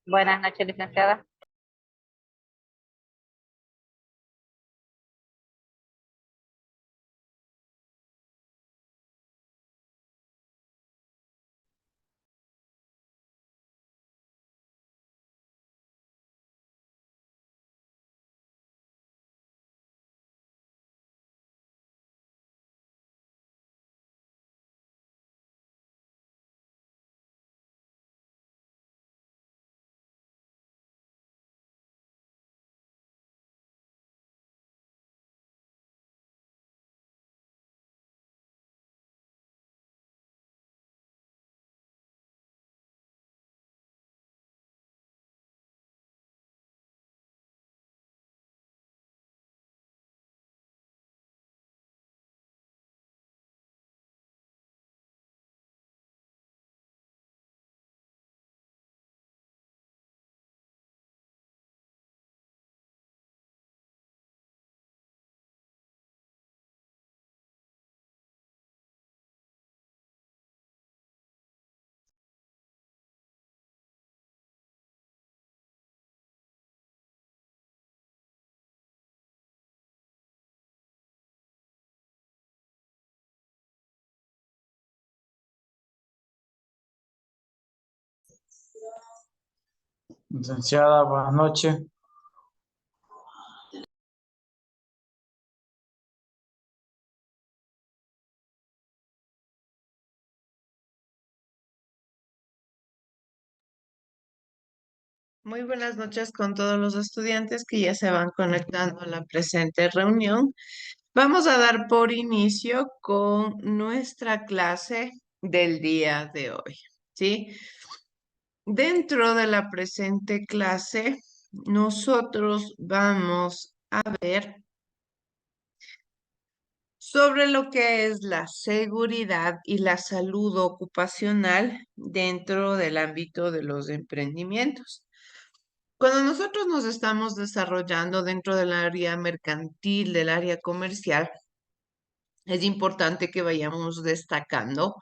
Buenas noches, licenciada. Licenciada, buenas noches. Muy buenas noches con todos los estudiantes que ya se van conectando a la presente reunión. Vamos a dar por inicio con nuestra clase del día de hoy, ¿sí? Dentro de la presente clase, nosotros vamos a ver sobre lo que es la seguridad y la salud ocupacional dentro del ámbito de los emprendimientos. Cuando nosotros nos estamos desarrollando dentro del área mercantil, del área comercial, es importante que vayamos destacando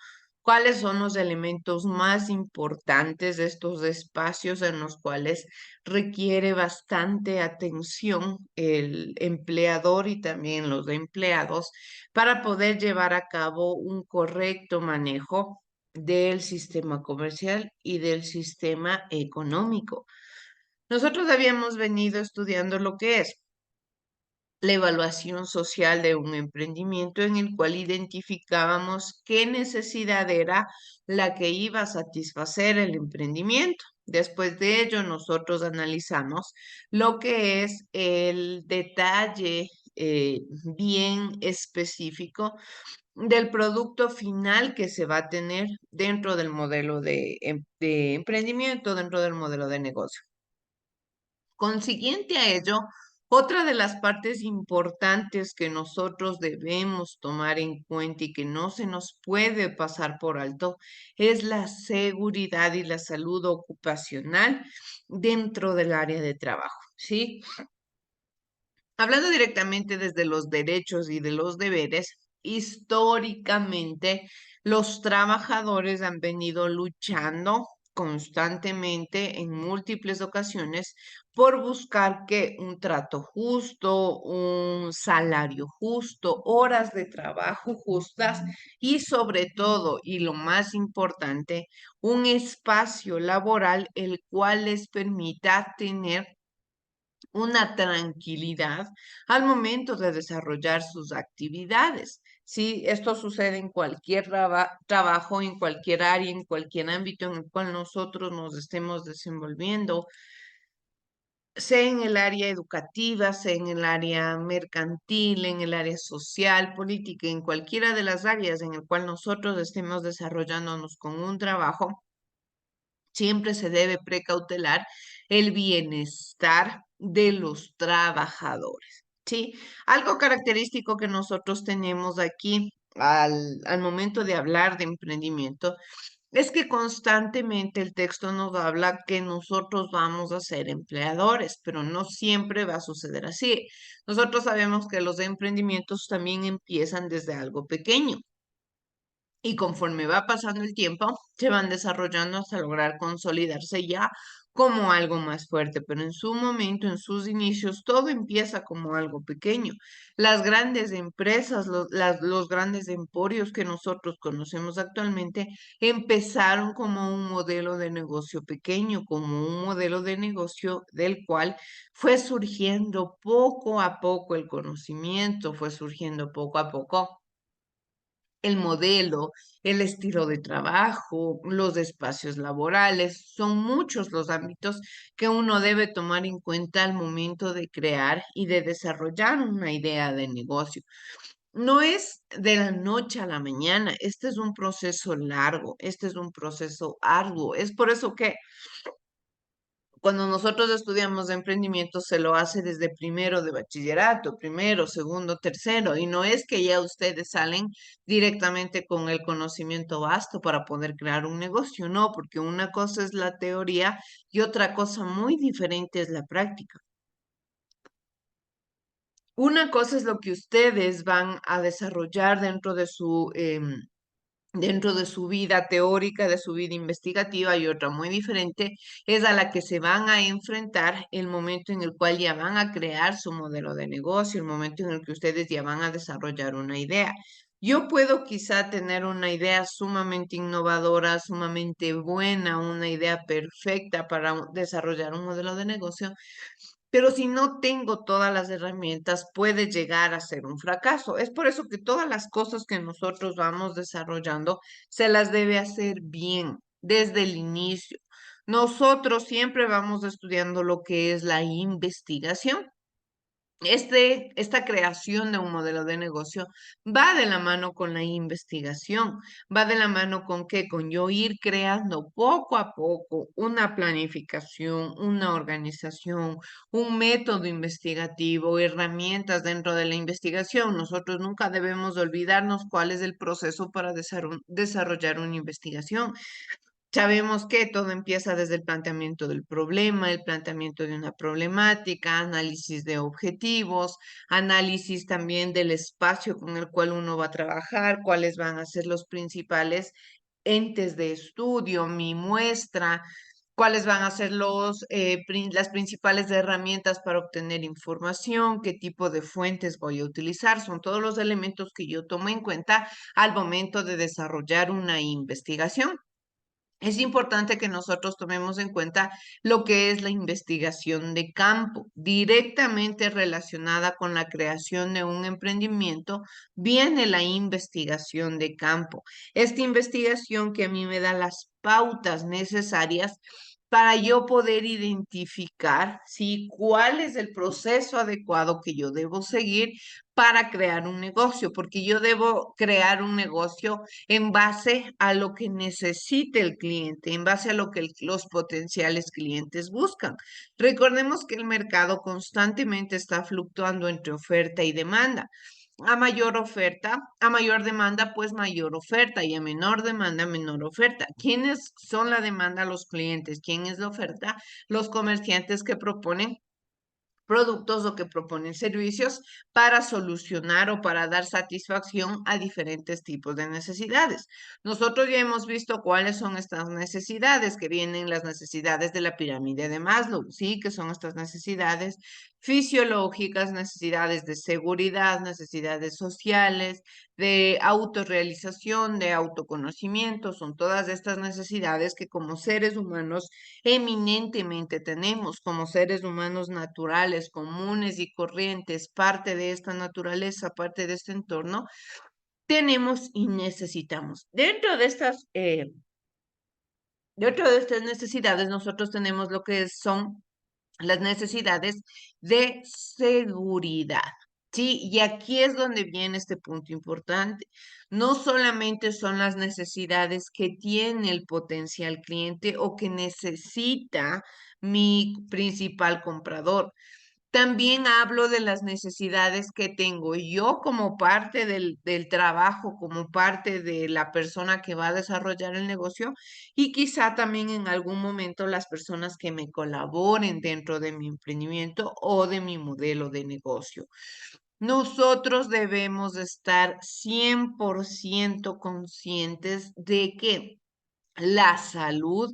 cuáles son los elementos más importantes de estos espacios en los cuales requiere bastante atención el empleador y también los empleados para poder llevar a cabo un correcto manejo del sistema comercial y del sistema económico. Nosotros habíamos venido estudiando lo que es la evaluación social de un emprendimiento en el cual identificábamos qué necesidad era la que iba a satisfacer el emprendimiento. Después de ello, nosotros analizamos lo que es el detalle bien específico del producto final que se va a tener dentro del modelo de emprendimiento, dentro del modelo de negocio. Consiguiente a ello, otra de las partes importantes que nosotros debemos tomar en cuenta y que no se nos puede pasar por alto es la seguridad y la salud ocupacional dentro del área de trabajo, ¿sí? Hablando directamente desde los derechos y de los deberes, históricamente los trabajadores han venido luchando constantemente en múltiples ocasiones por buscar que un trato justo, un salario justo, horas de trabajo justas y sobre todo, y lo más importante, un espacio laboral el cual les permita tener una tranquilidad al momento de desarrollar sus actividades. Sí, esto sucede en cualquier trabajo, en cualquier área, en cualquier ámbito en el cual nosotros nos estemos desenvolviendo, sea en el área educativa, sea en el área mercantil, en el área social, política, en cualquiera de las áreas en el cual nosotros estemos desarrollándonos con un trabajo. Siempre se debe precautelar el bienestar de los trabajadores, ¿sí? Algo característico que nosotros tenemos aquí al momento de hablar de emprendimiento es que constantemente el texto nos habla que nosotros vamos a ser empleadores, pero no siempre va a suceder así. Nosotros sabemos que los emprendimientos también empiezan desde algo pequeño. y conforme va pasando el tiempo, se van desarrollando hasta lograr consolidarse ya como algo más fuerte, pero en su momento, en sus inicios, todo empieza como algo pequeño. Las grandes empresas, los grandes emporios que nosotros conocemos actualmente, empezaron como un modelo de negocio pequeño, como un modelo de negocio del cual fue surgiendo poco a poco el conocimiento, fue surgiendo poco a poco el modelo, el estilo de trabajo, los espacios laborales, son muchos los ámbitos que uno debe tomar en cuenta al momento de crear y de desarrollar una idea de negocio. No es de la noche a la mañana, este es un proceso largo, este es un proceso arduo. Es por eso que cuando nosotros estudiamos de emprendimiento se lo hace desde primero de bachillerato, primero, segundo, tercero, y no es que ya ustedes salen directamente con el conocimiento vasto para poder crear un negocio, no, porque una cosa es la teoría y otra cosa muy diferente es la práctica. Una cosa es lo que ustedes van a desarrollar dentro de su vida teórica, de su vida investigativa, y otra muy diferente es a la que se van a enfrentar el momento en el cual ya van a crear su modelo de negocio, el momento en el que ustedes ya van a desarrollar una idea. Yo puedo quizá tener una idea sumamente innovadora, sumamente buena, una idea perfecta para desarrollar un modelo de negocio, pero si no tengo todas las herramientas, puede llegar a ser un fracaso. Es por eso que todas las cosas que nosotros vamos desarrollando se las debe hacer bien desde el inicio. Nosotros siempre vamos estudiando lo que es la investigación. Esta creación de un modelo de negocio va de la mano con la investigación, va de la mano con qué, con yo ir creando poco a poco una planificación, una organización, un método investigativo, herramientas dentro de la investigación. Nosotros nunca debemos olvidarnos cuál es el proceso para desarrollar una investigación. Sabemos que todo empieza desde el planteamiento del problema, el planteamiento de una problemática, análisis de objetivos, análisis también del espacio con el cual uno va a trabajar, cuáles van a ser los principales entes de estudio, mi muestra, cuáles van a ser las principales herramientas para obtener información, qué tipo de fuentes voy a utilizar. Son todos los elementos que yo tomo en cuenta al momento de desarrollar una investigación. Es importante que nosotros tomemos en cuenta lo que es la investigación de campo, directamente relacionada con la creación de un emprendimiento, viene la investigación de campo. Esta investigación que a mí me da las pautas necesarias para yo poder identificar, ¿sí?, cuál es el proceso adecuado que yo debo seguir para crear un negocio, porque yo debo crear un negocio en base a lo que necesite el cliente, en base a lo que los potenciales clientes buscan. Recordemos que el mercado constantemente está fluctuando entre oferta y demanda. A mayor oferta, a mayor demanda, pues mayor oferta, y a menor demanda, menor oferta. ¿Quiénes son la demanda? Los clientes. ¿Quién es la oferta? Los comerciantes que proponen productos o que proponen servicios para solucionar o para dar satisfacción a diferentes tipos de necesidades. Nosotros ya hemos visto cuáles son estas necesidades, que vienen las necesidades de la pirámide de Maslow, ¿sí? Que son estas necesidades fisiológicas, necesidades de seguridad, necesidades sociales, de autorrealización, de autoconocimiento. Son todas estas necesidades que como seres humanos eminentemente tenemos, como seres humanos naturales, comunes y corrientes, parte de esta naturaleza, parte de este entorno, tenemos y necesitamos. Dentro de estas necesidades, nosotros tenemos lo que son las necesidades de seguridad. Sí, y aquí es donde viene este punto importante. No solamente son las necesidades que tiene el potencial cliente o que necesita mi principal comprador. También hablo de las necesidades que tengo yo como parte del trabajo, como parte de la persona que va a desarrollar el negocio, y quizá también en algún momento las personas que me colaboren dentro de mi emprendimiento o de mi modelo de negocio. nosotros debemos de estar 100% conscientes de que la salud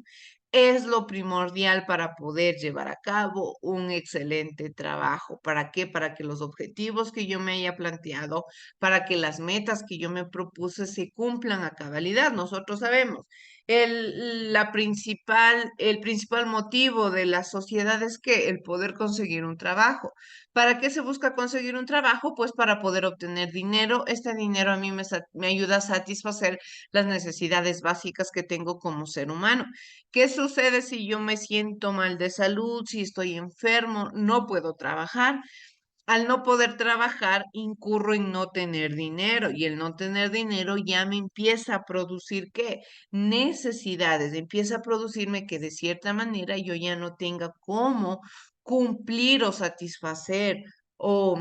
es lo primordial para poder llevar a cabo un excelente trabajo. ¿Para qué? Para que los objetivos que yo me haya planteado, para que las metas que yo me propuse se cumplan a cabalidad. Nosotros sabemos, el principal motivo de la sociedad es que el poder conseguir un trabajo. ¿Para qué se busca conseguir un trabajo? Pues para poder obtener dinero. Este dinero a mí me ayuda a satisfacer las necesidades básicas que tengo como ser humano. ¿Qué sucede si yo me siento mal de salud, si estoy enfermo, no puedo trabajar? Al no poder trabajar, incurro en no tener dinero y el no tener dinero ya me empieza a producir ¿qué? Necesidades, empieza a producirme que de cierta manera yo ya no tenga cómo cumplir o satisfacer o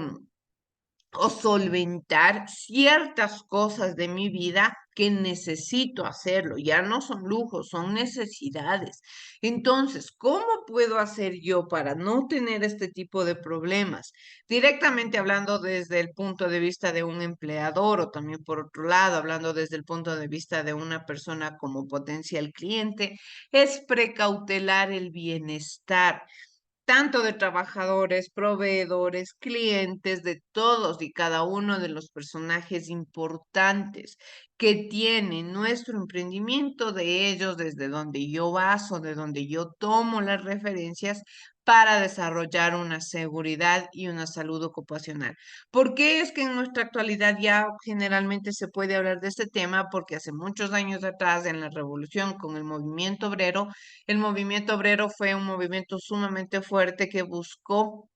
o solventar ciertas cosas de mi vida que necesito hacerlo. Ya no son lujos, son necesidades. Entonces, ¿cómo puedo hacer yo para no tener este tipo de problemas? Directamente hablando desde el punto de vista de un empleador o también por otro lado, hablando desde el punto de vista de una persona como potencial cliente, es precautelar el bienestar tanto de trabajadores, proveedores, clientes, de todos y cada uno de los personajes importantes que tiene nuestro emprendimiento, de ellos, desde donde yo baso, de donde yo tomo las referencias para desarrollar una seguridad y una salud ocupacional. ¿Por qué es que en nuestra actualidad ya generalmente se puede hablar de este tema? Porque hace muchos años atrás, en la revolución con el movimiento obrero fue un movimiento sumamente fuerte que buscó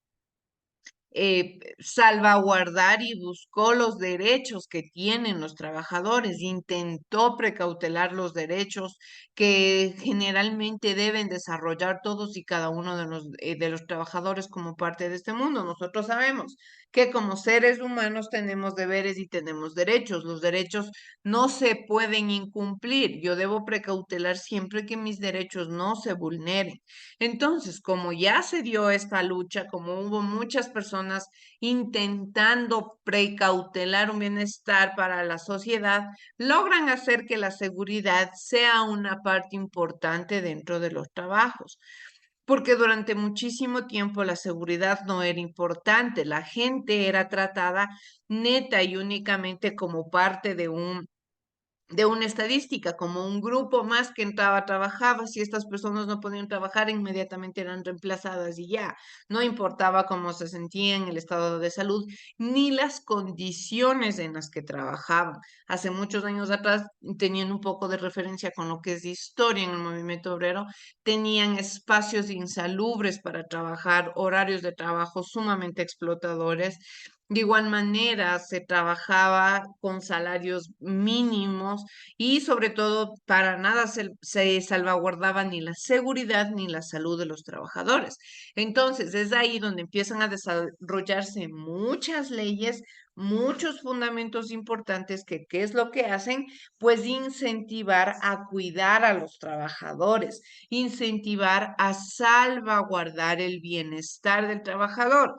salvaguardar y buscó los derechos que tienen los trabajadores, intentó precautelar los derechos que generalmente deben desarrollar todos y cada uno de los trabajadores como parte de este mundo. Nosotros sabemos que como seres humanos tenemos deberes y tenemos derechos. Los derechos no se pueden incumplir. Yo debo precautelar siempre que mis derechos no se vulneren. Entonces, como ya se dio esta lucha, como hubo muchas personas intentando precautelar un bienestar para la sociedad, logran hacer que la seguridad sea una parte importante dentro de los trabajos. Porque durante muchísimo tiempo la seguridad no era importante, la gente era tratada neta y únicamente como parte de una estadística, como un grupo más que entraba, trabajaba, si estas personas no podían trabajar, inmediatamente eran reemplazadas y ya, no importaba cómo se sentían, el estado de salud, ni las condiciones en las que trabajaban. Hace muchos años atrás, tenían un poco de referencia con lo que es historia en el movimiento obrero, tenían espacios insalubres para trabajar, horarios de trabajo sumamente explotadores, de igual manera, se trabajaba con salarios mínimos y sobre todo para nada se salvaguardaba ni la seguridad ni la salud de los trabajadores. Entonces, es ahí donde empiezan a desarrollarse muchas leyes, muchos fundamentos importantes que, ¿qué es lo que hacen? Pues incentivar a cuidar a los trabajadores, incentivar a salvaguardar el bienestar del trabajador.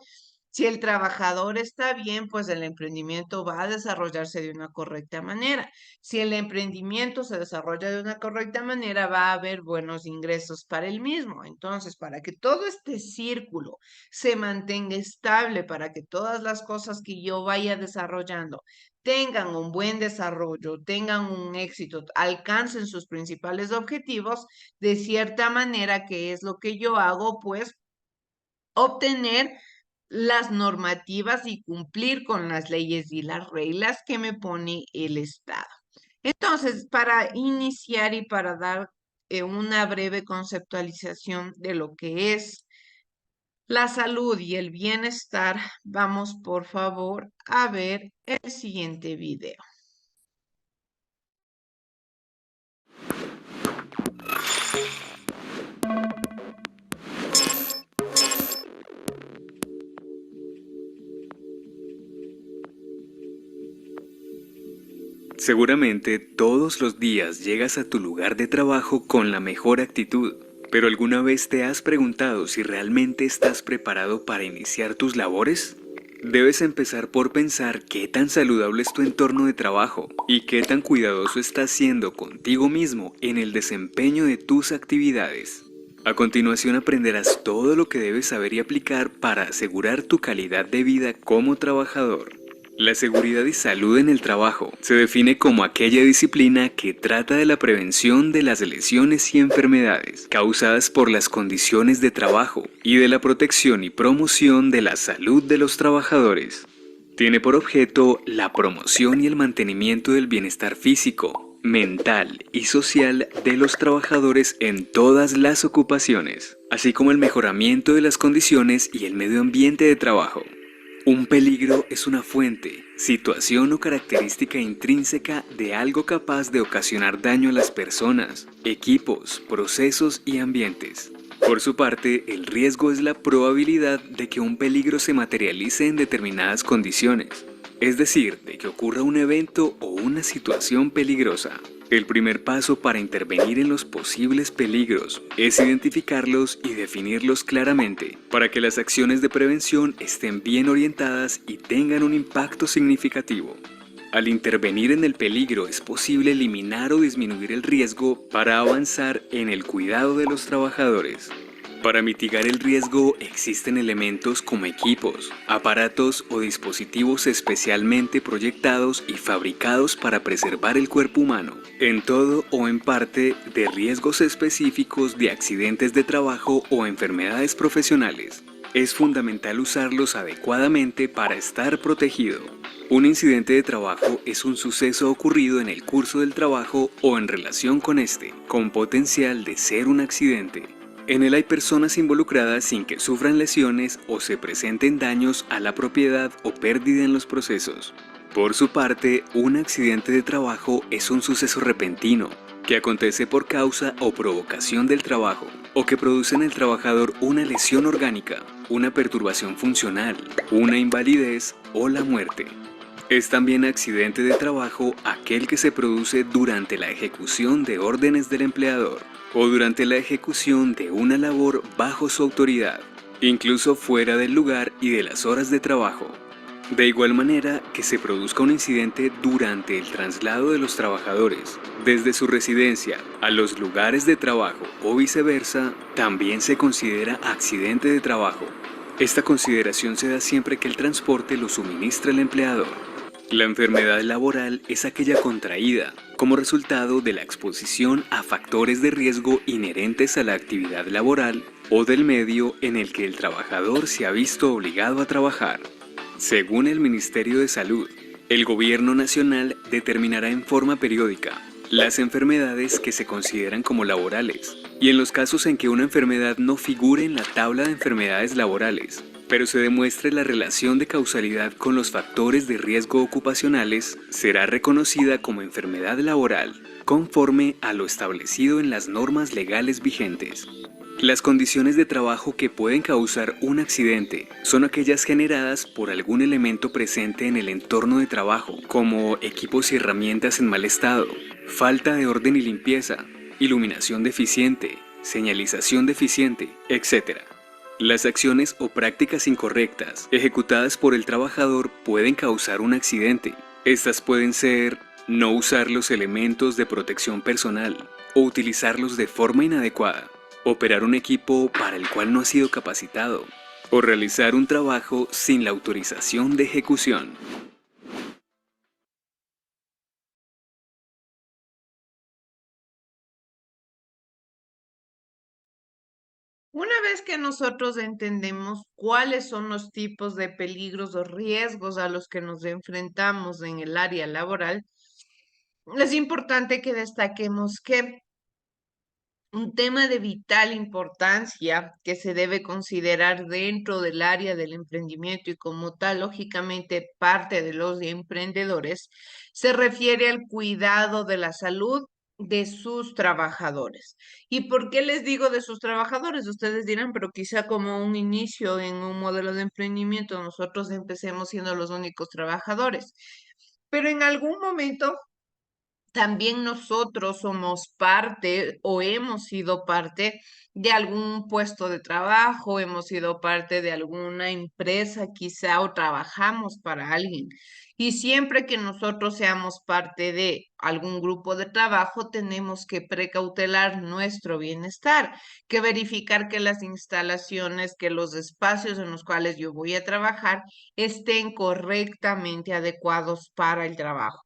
Si el trabajador está bien, pues el emprendimiento va a desarrollarse de una correcta manera. Si el emprendimiento se desarrolla de una correcta manera, va a haber buenos ingresos para el mismo. Entonces, para que todo este círculo se mantenga estable, para que todas las cosas que yo vaya desarrollando tengan un buen desarrollo, tengan un éxito, alcancen sus principales objetivos, de cierta manera, ¿qué es lo que yo hago? Pues obtener las normativas y cumplir con las leyes y las reglas que me pone el Estado. Entonces, para iniciar y para dar una breve conceptualización de lo que es la salud y el bienestar, vamos por favor a ver el siguiente video. Seguramente todos los días llegas a tu lugar de trabajo con la mejor actitud, pero ¿alguna vez te has preguntado si realmente estás preparado para iniciar tus labores? Debes empezar por pensar qué tan saludable es tu entorno de trabajo y qué tan cuidadoso estás siendo contigo mismo en el desempeño de tus actividades. A continuación aprenderás todo lo que debes saber y aplicar para asegurar tu calidad de vida como trabajador. La seguridad y salud en el trabajo se define como aquella disciplina que trata de la prevención de las lesiones y enfermedades causadas por las condiciones de trabajo y de la protección y promoción de la salud de los trabajadores. Tiene por objeto la promoción y el mantenimiento del bienestar físico, mental y social de los trabajadores en todas las ocupaciones, así como el mejoramiento de las condiciones y el medio ambiente de trabajo. Un peligro es una fuente, situación o característica intrínseca de algo capaz de ocasionar daño a las personas, equipos, procesos y ambientes. Por su parte, el riesgo es la probabilidad de que un peligro se materialice en determinadas condiciones, es decir, de que ocurra un evento o una situación peligrosa. El primer paso para intervenir en los posibles peligros es identificarlos y definirlos claramente para que las acciones de prevención estén bien orientadas y tengan un impacto significativo. Al intervenir en el peligro es posible eliminar o disminuir el riesgo para avanzar en el cuidado de los trabajadores. Para mitigar el riesgo existen elementos como equipos, aparatos o dispositivos especialmente proyectados y fabricados para preservar el cuerpo humano, en todo o en parte, de riesgos específicos de accidentes de trabajo o enfermedades profesionales. Es fundamental usarlos adecuadamente para estar protegido. Un incidente de trabajo es un suceso ocurrido en el curso del trabajo o en relación con este, con potencial de ser un accidente. En él hay personas involucradas sin que sufran lesiones o se presenten daños a la propiedad o pérdida en los procesos. Por su parte, un accidente de trabajo es un suceso repentino, que acontece por causa o provocación del trabajo, o que produce en el trabajador una lesión orgánica, una perturbación funcional, una invalidez o la muerte. Es también accidente de trabajo aquel que se produce durante la ejecución de órdenes del empleador o durante la ejecución de una labor bajo su autoridad, incluso fuera del lugar y de las horas de trabajo. De igual manera que se produzca un incidente durante el traslado de los trabajadores desde su residencia a los lugares de trabajo o viceversa, también se considera accidente de trabajo. Esta consideración se da siempre que el transporte lo suministra el empleador. La enfermedad laboral es aquella contraída como resultado de la exposición a factores de riesgo inherentes a la actividad laboral o del medio en el que el trabajador se ha visto obligado a trabajar. Según el Ministerio de Salud, el Gobierno Nacional determinará en forma periódica las enfermedades que se consideran como laborales y en los casos en que una enfermedad no figure en la tabla de enfermedades laborales, pero se demuestre la relación de causalidad con los factores de riesgo ocupacionales, será reconocida como enfermedad laboral, conforme a lo establecido en las normas legales vigentes. Las condiciones de trabajo que pueden causar un accidente son aquellas generadas por algún elemento presente en el entorno de trabajo, como equipos y herramientas en mal estado, falta de orden y limpieza, iluminación deficiente, señalización deficiente, etc. Las acciones o prácticas incorrectas ejecutadas por el trabajador pueden causar un accidente. Estas pueden ser no usar los elementos de protección personal o utilizarlos de forma inadecuada, operar un equipo para el cual no ha sido capacitado o realizar un trabajo sin la autorización de ejecución. Una vez que nosotros entendemos cuáles son los tipos de peligros o riesgos a los que nos enfrentamos en el área laboral, es importante que destaquemos que un tema de vital importancia que se debe considerar dentro del área del emprendimiento y como tal, lógicamente, parte de los emprendedores, se refiere al cuidado de la salud de sus trabajadores. ¿Y por qué les digo de sus trabajadores? Ustedes dirán, pero quizá como un inicio en un modelo de emprendimiento, nosotros empecemos siendo los únicos trabajadores. Pero en algún momento También nosotros somos parte o hemos sido parte de algún puesto de trabajo, hemos sido parte de alguna empresa quizá o trabajamos para alguien. Y siempre que nosotros seamos parte de algún grupo de trabajo, tenemos que precautelar nuestro bienestar, que verificar que las instalaciones, que los espacios en los cuales yo voy a trabajar estén correctamente adecuados para el trabajo.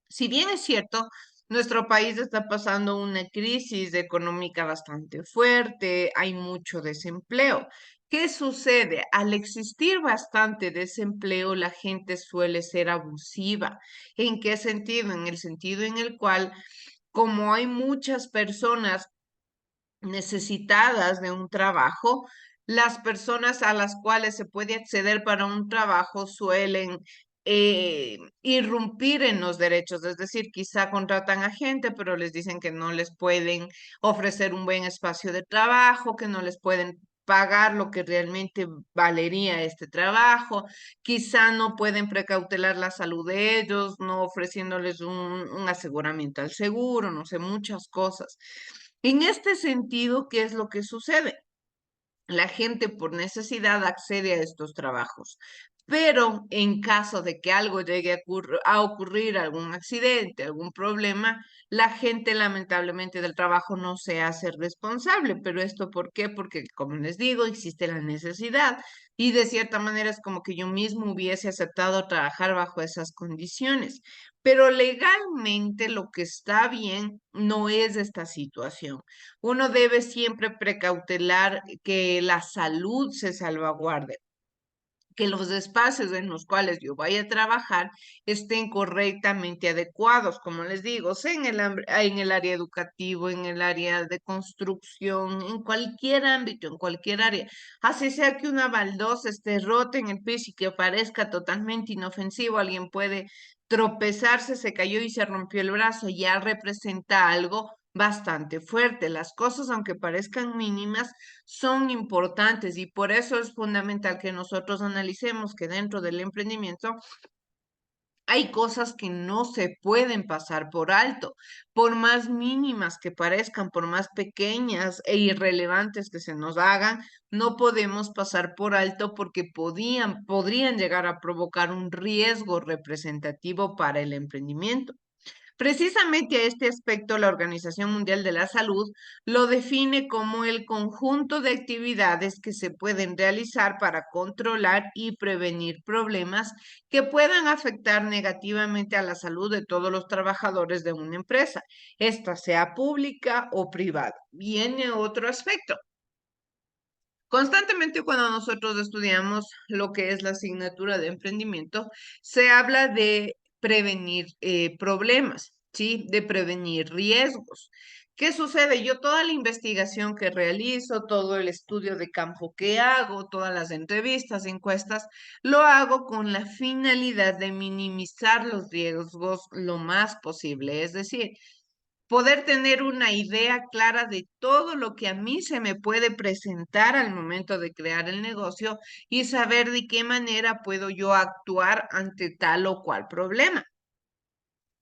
Si bien es cierto, nuestro país está pasando una crisis económica bastante fuerte, hay mucho desempleo. ¿Qué sucede? Al existir bastante desempleo, la gente suele ser abusiva. ¿En qué sentido? En el sentido en el cual, como hay muchas personas necesitadas de un trabajo, las personas a las cuales se puede acceder para un trabajo suelen irrumpir en los derechos, es decir, quizá contratan a gente, pero les dicen que no les pueden ofrecer un buen espacio de trabajo, que no les pueden pagar lo que realmente valería este trabajo, quizá no pueden precautelar la salud de ellos, no ofreciéndoles un aseguramiento al seguro, no sé, muchas cosas. En este sentido, ¿qué es lo que sucede? La gente por necesidad accede a estos trabajos, pero en caso de que algo llegue a ocurrir, algún accidente, algún problema, la gente lamentablemente del trabajo no se hace responsable. ¿Pero esto por qué? Porque, como les digo, existe la necesidad y de cierta manera es como que yo mismo hubiese aceptado trabajar bajo esas condiciones. Pero legalmente lo que está bien no es esta situación. Uno debe siempre precautelar que la salud se salvaguarde, que los espacios en los cuales yo vaya a trabajar estén correctamente adecuados, como les digo, sea en el área educativo, en el área de construcción, en cualquier ámbito, en cualquier área. Así sea que una baldosa esté rota en el piso y que parezca totalmente inofensivo, alguien puede tropezarse, se cayó y se rompió el brazo, ya representa algo bastante fuerte. Las cosas, aunque parezcan mínimas, son importantes y por eso es fundamental que nosotros analicemos que dentro del emprendimiento hay cosas que no se pueden pasar por alto, por más mínimas que parezcan, por más pequeñas e irrelevantes que se nos hagan, no podemos pasar por alto porque podrían llegar a provocar un riesgo representativo para el emprendimiento. Precisamente a este aspecto, la Organización Mundial de la Salud lo define como el conjunto de actividades que se pueden realizar para controlar y prevenir problemas que puedan afectar negativamente a la salud de todos los trabajadores de una empresa, esta sea pública o privada. Viene otro aspecto. Constantemente cuando nosotros estudiamos lo que es la asignatura de emprendimiento, se habla de prevenir problemas, ¿sí? De prevenir riesgos. ¿Qué sucede? Yo toda la investigación que realizo, todo el estudio de campo que hago, todas las entrevistas, encuestas, lo hago con la finalidad de minimizar los riesgos lo más posible. Es decir, poder tener una idea clara de todo lo que a mí se me puede presentar al momento de crear el negocio y saber de qué manera puedo yo actuar ante tal o cual problema.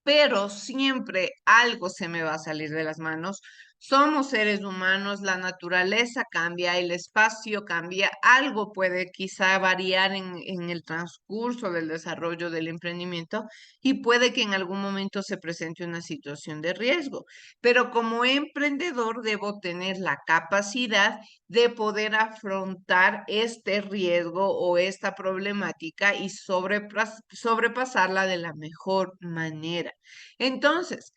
Pero siempre algo se me va a salir de las manos. Somos seres humanos, la naturaleza cambia, el espacio cambia, algo puede quizá variar en el transcurso del desarrollo del emprendimiento y puede que en algún momento se presente una situación de riesgo. Pero como emprendedor debo tener la capacidad de poder afrontar este riesgo o esta problemática y sobrepasarla de la mejor manera. Entonces,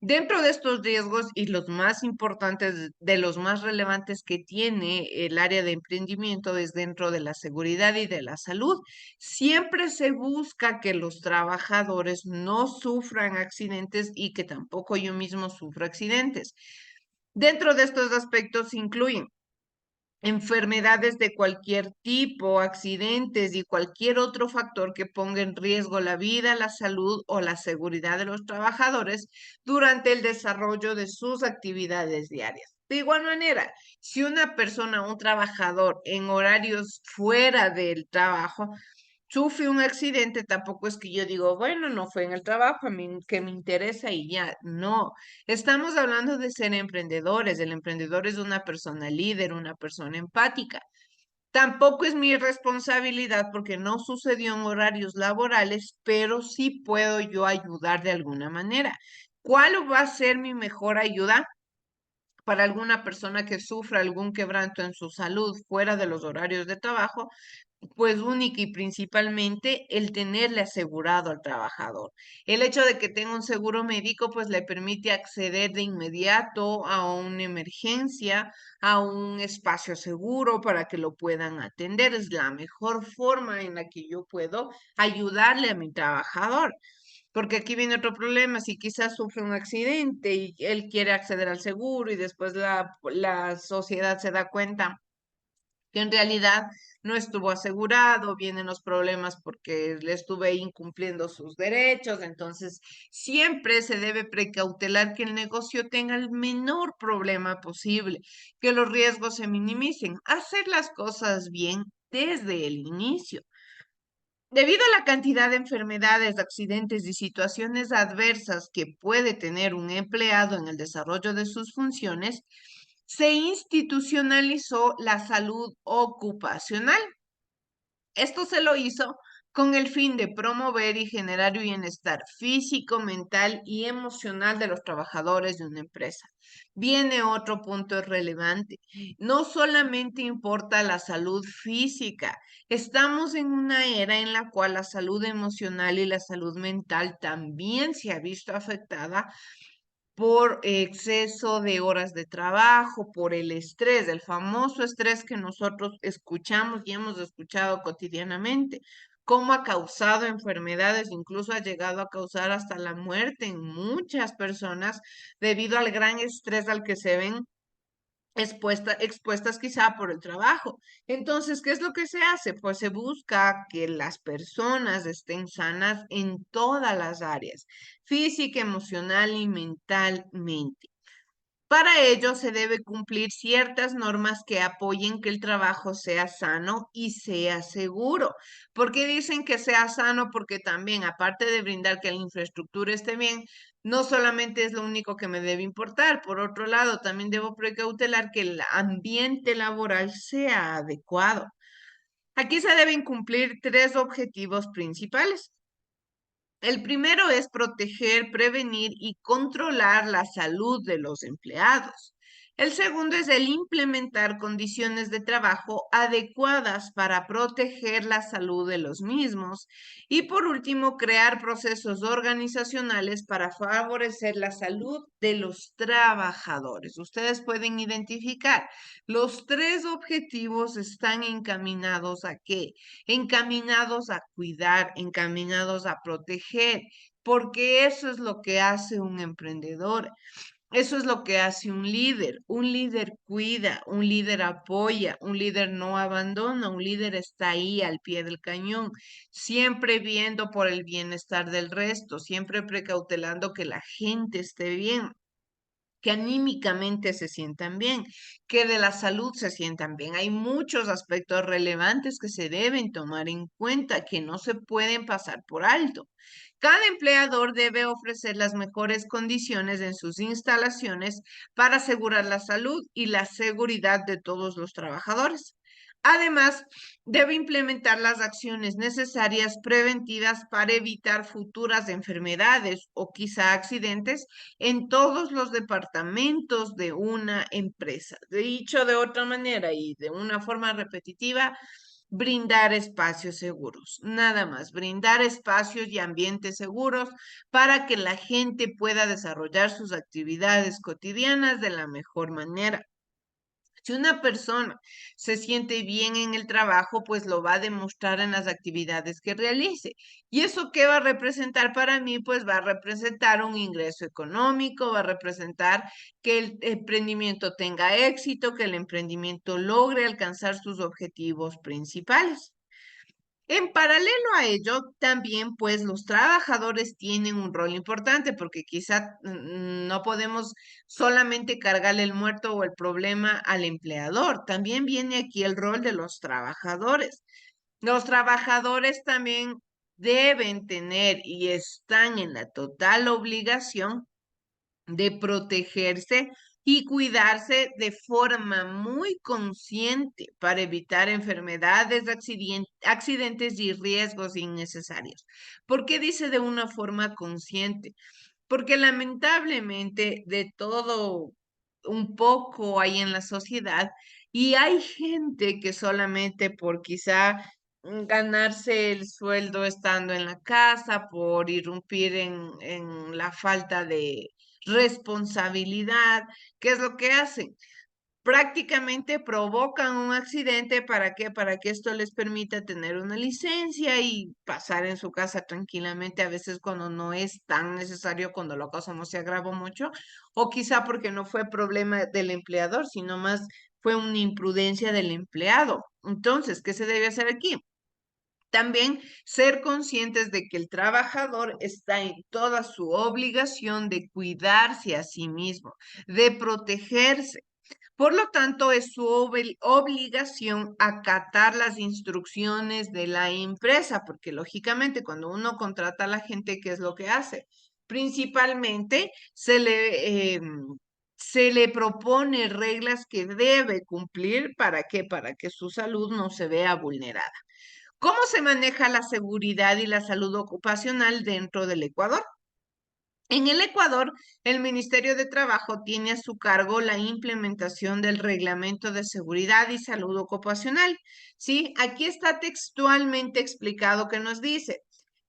dentro de estos riesgos y los más importantes, de los más relevantes que tiene el área de emprendimiento es dentro de la seguridad y de la salud. Siempre se busca que los trabajadores no sufran accidentes y que tampoco yo mismo sufra accidentes. Dentro de estos aspectos incluyen enfermedades de cualquier tipo, accidentes y cualquier otro factor que ponga en riesgo la vida, la salud o la seguridad de los trabajadores durante el desarrollo de sus actividades diarias. De igual manera, si una persona, un trabajador en horarios fuera del trabajo, sufre un accidente, tampoco es que yo digo, bueno, no fue en el trabajo, a mí que me interesa y ya. No, estamos hablando de ser emprendedores. El emprendedor es una persona líder, una persona empática. Tampoco es mi responsabilidad porque no sucedió en horarios laborales, pero sí puedo yo ayudar de alguna manera. ¿Cuál va a ser mi mejor ayuda para alguna persona que sufra algún quebranto en su salud fuera de los horarios de trabajo? Pues única y principalmente el tenerle asegurado al trabajador. El hecho de que tenga un seguro médico, pues le permite acceder de inmediato a una emergencia, a un espacio seguro para que lo puedan atender. Es la mejor forma en la que yo puedo ayudarle a mi trabajador. Porque aquí viene otro problema, si quizás sufre un accidente y él quiere acceder al seguro y después la sociedad se da cuenta que en realidad no estuvo asegurado, vienen los problemas porque le estuve incumpliendo sus derechos, entonces siempre se debe precautelar que el negocio tenga el menor problema posible, que los riesgos se minimicen, hacer las cosas bien desde el inicio. Debido a la cantidad de enfermedades, accidentes y situaciones adversas que puede tener un empleado en el desarrollo de sus funciones, se institucionalizó la salud ocupacional. Esto se lo hizo con el fin de promover y generar bienestar físico, mental y emocional de los trabajadores de una empresa. Viene otro punto relevante. No solamente importa la salud física, estamos en una era en la cual la salud emocional y la salud mental también se ha visto afectada por exceso de horas de trabajo, por el estrés, el famoso estrés que nosotros escuchamos y hemos escuchado cotidianamente, cómo ha causado enfermedades, incluso ha llegado a causar hasta la muerte en muchas personas debido al gran estrés al que se ven expuestas quizá por el trabajo. Entonces, ¿qué es lo que se hace? Pues se busca que las personas estén sanas en todas las áreas, física, emocional y mentalmente. Para ello se debe cumplir ciertas normas que apoyen que el trabajo sea sano y sea seguro. ¿Por qué dicen que sea sano? Porque también, aparte de brindar que la infraestructura esté bien, no solamente es lo único que me debe importar. Por otro lado, también debo precautelar que el ambiente laboral sea adecuado. Aquí se deben cumplir tres objetivos principales. El primero es proteger, prevenir y controlar la salud de los empleados. El segundo es el implementar condiciones de trabajo adecuadas para proteger la salud de los mismos. Y por último, crear procesos organizacionales para favorecer la salud de los trabajadores. Ustedes pueden identificar, los tres objetivos están encaminados a qué? Encaminados a cuidar, encaminados a proteger, porque eso es lo que hace un emprendedor. Eso es lo que hace un líder. Un líder cuida, un líder apoya, un líder no abandona, un líder está ahí al pie del cañón, siempre viendo por el bienestar del resto, siempre precautelando que la gente esté bien, que anímicamente se sientan bien, que de la salud se sientan bien. Hay muchos aspectos relevantes que se deben tomar en cuenta, que no se pueden pasar por alto. Cada empleador debe ofrecer las mejores condiciones en sus instalaciones para asegurar la salud y la seguridad de todos los trabajadores. Además, debe implementar las acciones necesarias preventivas para evitar futuras enfermedades o quizá accidentes en todos los departamentos de una empresa. Dicho de otra manera y de una forma repetitiva, brindar espacios seguros, nada más, brindar espacios y ambientes seguros para que la gente pueda desarrollar sus actividades cotidianas de la mejor manera. Si una persona se siente bien en el trabajo, pues lo va a demostrar en las actividades que realice. ¿Y eso qué va a representar para mí? Pues va a representar un ingreso económico, va a representar que el emprendimiento tenga éxito, que el emprendimiento logre alcanzar sus objetivos principales. En paralelo a ello, también pues los trabajadores tienen un rol importante porque quizá no podemos solamente cargarle el muerto o el problema al empleador. También viene aquí el rol de los trabajadores. Los trabajadores también deben tener y están en la total obligación de protegerse y cuidarse de forma muy consciente para evitar enfermedades, accidentes y riesgos innecesarios. ¿Por qué dice de una forma consciente? Porque lamentablemente de todo un poco hay en la sociedad y hay gente que solamente por quizá ganarse el sueldo estando en la casa, por irrumpir en la falta de responsabilidad, ¿qué es lo que hacen? Prácticamente provocan un accidente. ¿Para qué? Para que esto les permita tener una licencia y pasar en su casa tranquilamente, a veces cuando no es tan necesario, cuando la cosa no se agravó mucho, o quizá porque no fue problema del empleador, sino más fue una imprudencia del empleado. Entonces, ¿qué se debe hacer aquí? También ser conscientes de que el trabajador está en toda su obligación de cuidarse a sí mismo, de protegerse. Por lo tanto, es su obligación acatar las instrucciones de la empresa, porque lógicamente cuando uno contrata a la gente, ¿qué es lo que hace? Principalmente se le propone reglas que debe cumplir. ¿Para qué? Para que su salud no se vea vulnerada. ¿Cómo se maneja la seguridad y la salud ocupacional dentro del Ecuador? En el Ecuador, el Ministerio de Trabajo tiene a su cargo la implementación del Reglamento de Seguridad y Salud Ocupacional. Sí, aquí está textualmente explicado que nos dice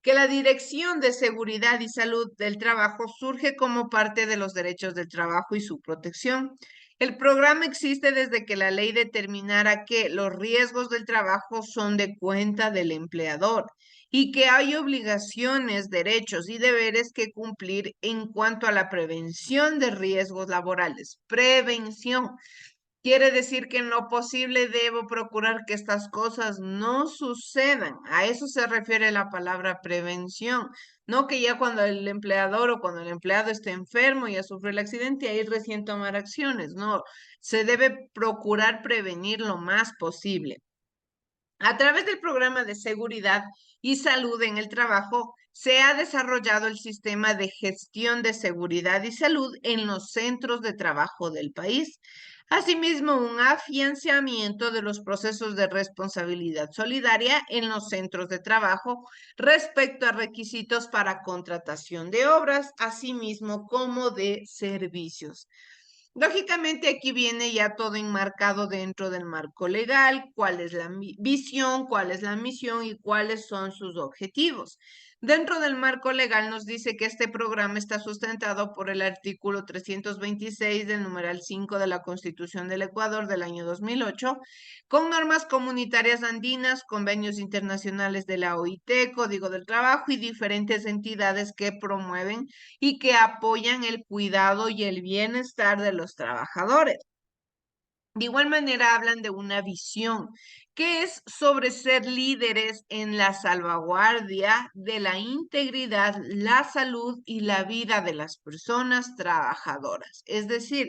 que la Dirección de Seguridad y Salud del Trabajo surge como parte de los derechos del trabajo y su protección. El programa existe desde que la ley determinara que los riesgos del trabajo son de cuenta del empleador y que hay obligaciones, derechos y deberes que cumplir en cuanto a la prevención de riesgos laborales. Prevención quiere decir que en lo posible debo procurar que estas cosas no sucedan. A eso se refiere la palabra prevención. No que ya cuando el empleador o cuando el empleado esté enfermo y ya sufre el accidente, ahí recién tomar acciones. No, se debe procurar prevenir lo más posible. A través del programa de seguridad y salud en el trabajo, se ha desarrollado el sistema de gestión de seguridad y salud en los centros de trabajo del país. Asimismo, un afianzamiento de los procesos de responsabilidad solidaria en los centros de trabajo respecto a requisitos para contratación de obras, asimismo como de servicios. Lógicamente aquí viene ya todo enmarcado dentro del marco legal, cuál es la visión, cuál es la misión y cuáles son sus objetivos. Dentro del marco legal nos dice que este programa está sustentado por el artículo 326 del numeral 5 de la Constitución del Ecuador del año 2008, con normas comunitarias andinas, convenios internacionales de la OIT, Código del Trabajo y diferentes entidades que promueven y que apoyan el cuidado y el bienestar de los trabajadores. De igual manera hablan de una visión que es sobre ser líderes en la salvaguardia de la integridad, la salud y la vida de las personas trabajadoras. Es decir,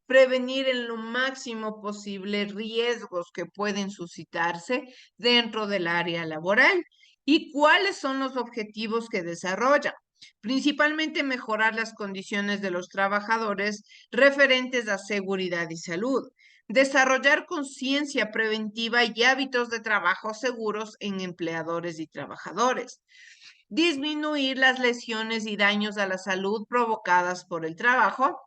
prevenir en lo máximo posible riesgos que pueden suscitarse dentro del área laboral. ¿Y cuáles son los objetivos que desarrollan? Principalmente mejorar las condiciones de los trabajadores referentes a seguridad y salud, desarrollar conciencia preventiva y hábitos de trabajo seguros en empleadores y trabajadores, disminuir las lesiones y daños a la salud provocadas por el trabajo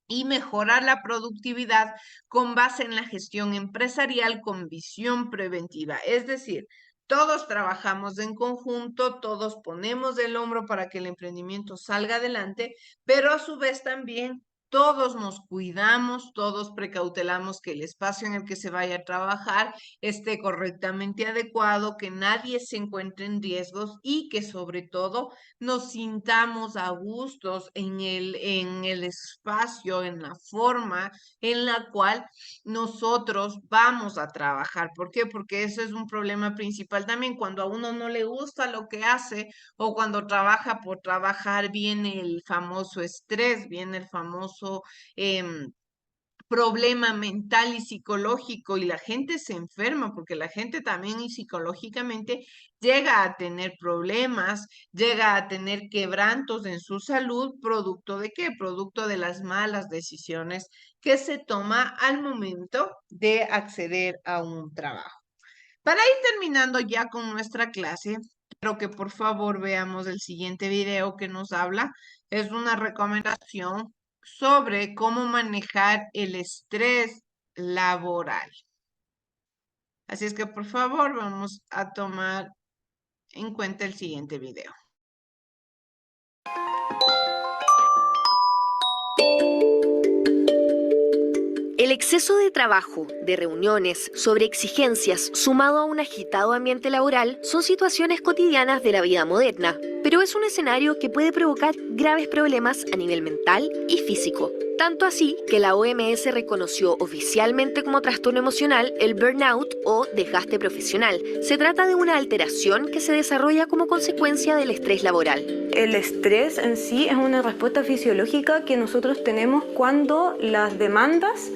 y mejorar la productividad con base en la gestión empresarial con visión preventiva. Es decir, todos trabajamos en conjunto, todos ponemos el hombro para que el emprendimiento salga adelante, pero a su vez también todos nos cuidamos, todos precautelamos que el espacio en el que se vaya a trabajar esté correctamente adecuado, que nadie se encuentre en riesgos y que sobre todo nos sintamos a gustos en el espacio, en la forma en la cual nosotros vamos a trabajar. ¿Por qué? Porque ese es un problema principal también. Cuando a uno no le gusta lo que hace o cuando trabaja por trabajar, viene el famoso estrés, viene el famoso problema mental y psicológico y la gente se enferma porque la gente también y psicológicamente llega a tener problemas, llega a tener quebrantos en su salud, ¿producto de qué? Producto de las malas decisiones que se toma al momento de acceder a un trabajo. Para ir terminando ya con nuestra clase, quiero que por favor veamos el siguiente video que nos habla. Es una recomendación sobre cómo manejar el estrés laboral. Así es que por favor vamos a tomar en cuenta el siguiente video. El exceso de trabajo, de reuniones, sobreexigencias, sumado a un agitado ambiente laboral, son situaciones cotidianas de la vida moderna, pero es un escenario que puede provocar graves problemas a nivel mental y físico. Tanto así que la OMS reconoció oficialmente como trastorno emocional el burnout o desgaste profesional. Se trata de una alteración que se desarrolla como consecuencia del estrés laboral. El estrés en sí es una respuesta fisiológica que nosotros tenemos cuando las demandas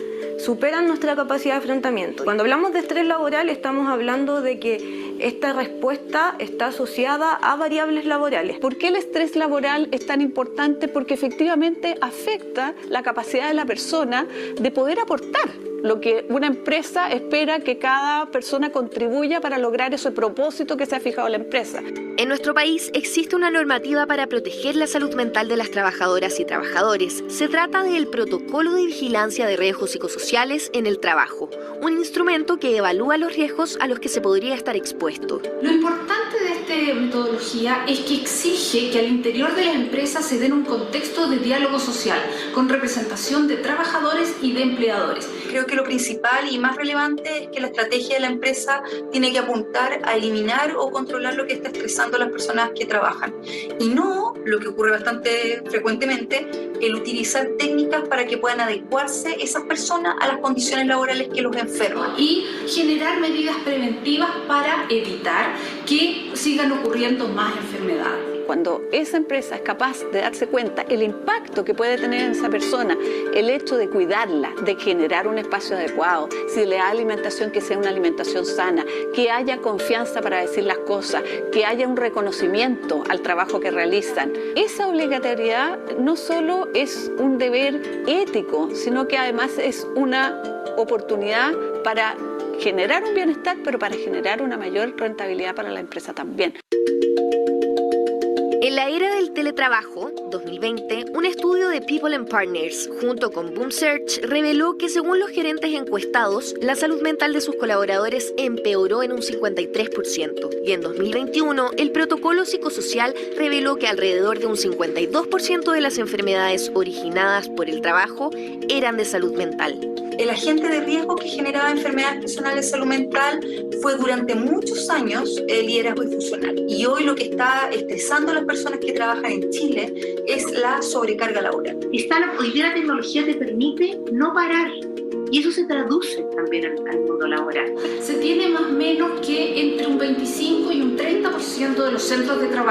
superan nuestra capacidad de afrontamiento. Cuando hablamos de estrés laboral estamos hablando de que esta respuesta está asociada a variables laborales. ¿Por qué el estrés laboral es tan importante? Porque efectivamente afecta la capacidad de la persona de poder aportar lo que una empresa espera que cada persona contribuya para lograr ese propósito que se ha fijado la empresa. En nuestro país existe una normativa para proteger la salud mental de las trabajadoras y trabajadores. Se trata del Protocolo de Vigilancia de Riesgos Psicosociales en el Trabajo, un instrumento que evalúa los riesgos a los que se podría estar expuesto. Lo importante de esta metodología es que exige que al interior de las empresas se den un contexto de diálogo social, con representación de trabajadores y de empleadores. Creo que lo principal y más relevante es que la estrategia de la empresa tiene que apuntar a eliminar o controlar lo que está estresando a las personas que trabajan. Y no, lo que ocurre bastante frecuentemente, el utilizar técnicas para que puedan adecuarse esas personas a las condiciones laborales que los enferman. Y generar medidas preventivas para evitar que sigan ocurriendo más enfermedades. Cuando esa empresa es capaz de darse cuenta el impacto que puede tener en esa persona, el hecho de cuidarla, de generar un espacio adecuado, si le da alimentación, que sea una alimentación sana, que haya confianza para decir las cosas, que haya un reconocimiento al trabajo que realizan. Esa obligatoriedad no solo es un deber ético, sino que además es una oportunidad para generar un bienestar, pero para generar una mayor rentabilidad para la empresa también. En la era del teletrabajo, 2020, un estudio de People and Partners junto con Boom Search reveló que según los gerentes encuestados, la salud mental de sus colaboradores empeoró en un 53%. Y en 2021, el protocolo psicosocial reveló que alrededor de un 52% de las enfermedades originadas por el trabajo eran de salud mental. El agente de riesgo que generaba enfermedades personales de salud mental fue durante muchos años el liderazgo disfuncional. Y hoy lo que está estresando a las personas que trabajan en Chile es la sobrecarga laboral. Hoy día la tecnología te permite no parar. Y eso se traduce también al mundo laboral. Se tiene más o menos que entre un 25 y un 30% de los centros de trabajo